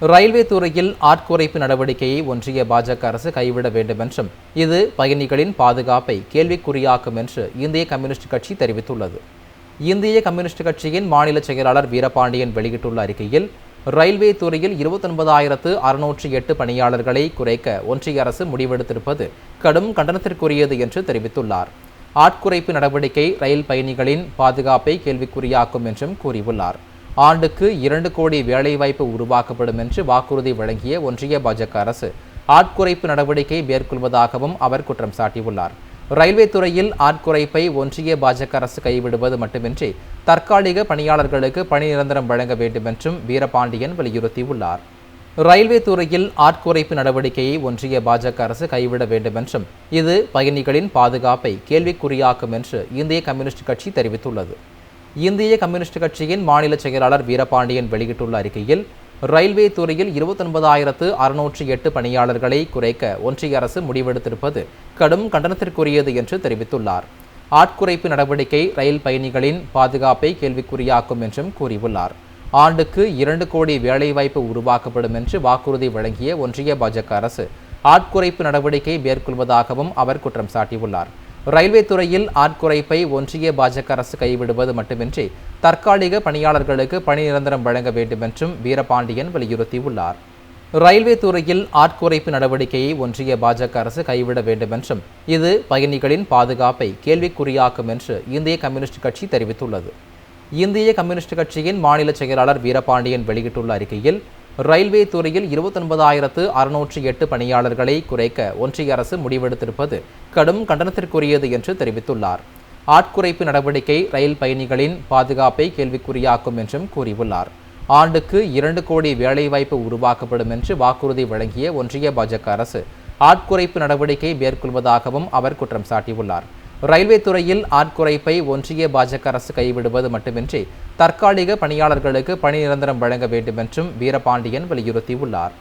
Railway துறையில் ஆட்குறைப்பு நடவடிக்கையை ஒன்றிய பாஜக அரசு கைவிட வேண்டும் என்றும் இது பயணிகளின் பாதுகாப்பை கேள்விக்குறியாக்கும் என்று இந்திய கம்யூனிஸ்ட் கட்சி தெரிவித்துள்ளது. இந்திய கம்யூனிஸ்ட் கட்சியின் மாநில செயலாளர் வீரபாண்டியன் வெளியிட்டுள்ள அறிக்கையில், ரயில்வே துறையில் 29,608 பணியாளர்களை குறைக்க ஒன்றிய அரசு முடிவெடுத்திருப்பது கடும் கண்டனத்திற்குரியது என்று தெரிவித்துள்ளார். ஆட்குறைப்பு நடவடிக்கை ரயில் பயணிகளின் பாதுகாப்பை கேள்விக்குறியாக்கும் என்றும் கூறியுள்ளார். ஆண்டுக்கு 2 கோடி வேலைவாய்ப்பு உருவாக்கப்படும் என்று வாக்குறுதி வழங்கிய ஒன்றிய பாஜக அரசு ஆட்குறைப்பு நடவடிக்கை மேற்கொள்வதாகவும் அவர் குற்றம் சாட்டியுள்ளார். ரயில்வே துறையில் ஆட்குறைப்பை ஒன்றிய பாஜக அரசு கைவிடுவது மட்டுமின்றி தற்காலிக பணியாளர்களுக்கு பணி நிரந்தரம் வழங்க வேண்டும் என்றும் வீரபாண்டியன் வலியுறுத்தியுள்ளார். ரயில்வே துறையில் ஆட்குறைப்பு நடவடிக்கையை ஒன்றிய பாஜக அரசு கைவிட வேண்டும் என்றும் இது பயணிகளின் பாதுகாப்பை கேள்விக்குறியாக்கும் என்று இந்திய கம்யூனிஸ்ட் கட்சி தெரிவித்துள்ளது. இந்திய கம்யூனிஸ்ட் கட்சியின் மாநில செயலாளர் வீரபாண்டியன் வெளியிட்டுள்ள அறிக்கையில், ரயில்வே துறையில் 29,608 பணியாளர்களை குறைக்க ஒன்றிய அரசு முடிவெடுத்திருப்பது கடும் கண்டனத்திற்குரியது என்று தெரிவித்துள்ளார். ஆட்குறைப்பு நடவடிக்கை ரயில் பயணிகளின் பாதுகாப்பை கேள்விக்குறியாக்கும் என்றும் கூறியுள்ளார். ஆண்டுக்கு 2 கோடி வேலைவாய்ப்பு உருவாக்கப்படும் என்று வாக்குறுதி வழங்கிய ஒன்றிய பாஜக அரசு ஆட்குறைப்பு நடவடிக்கை மேற்கொள்வதாகவும் அவர் குற்றம் சாட்டியுள்ளார். ரயில்வே துறையில் ஆட்குறைப்பை ஒன்றிய பாஜக அரசு கைவிடுவது மட்டுமின்றி தற்காலிக பணியாளர்களுக்கு பணி நிரந்தரம் வழங்க வேண்டும் என்றும் வீரபாண்டியன் வலியுறுத்தியுள்ளார். ரயில்வே துறையில் ஆட்குறைப்பு நடவடிக்கையை ஒன்றிய பாஜக அரசு கைவிட வேண்டும் என்றும் இது பயணிகளின் பாதுகாப்பை கேள்விக்குறியாக்கும் என்று இந்திய கம்யூனிஸ்ட் கட்சி தெரிவித்துள்ளது. இந்திய கம்யூனிஸ்ட் கட்சியின் மாநில செயலாளர் வீரபாண்டியன் வெளியிட்டுள்ள அறிக்கையில், ரயில்வே துறையில் 29,608 பணியாளர்களை குறைக்க ஒன்றிய அரசு முடிவெடுத்திருப்பது கடும் கண்டனத்திற்குரியது என்று தெரிவித்துள்ளார். ஆட்குறைப்பு நடவடிக்கை ரயில் பயணிகளின் பாதுகாப்பை கேள்விக்குறியாக்கும் என்றும் கூறியுள்ளார். ஆண்டுக்கு 2 கோடி வேலைவாய்ப்பு உருவாக்கப்படும் என்று வாக்குறுதி வழங்கிய ஒன்றிய பாஜக அரசு ஆட்குறைப்பு நடவடிக்கை மேற்கொள்வதாகவும் அவர் குற்றம் சாட்டியுள்ளார். ரயில்வே துறையில் ஆட்குறைப்பை ஒன்றிய பாஜக அரசு கைவிடுவது மட்டுமின்றி தற்காலிக பணியாளர்களுக்கு பணி நிரந்தரம் வழங்க வேண்டும் என்றும் வீரபாண்டியன் வலியுறுத்தியுள்ளார்.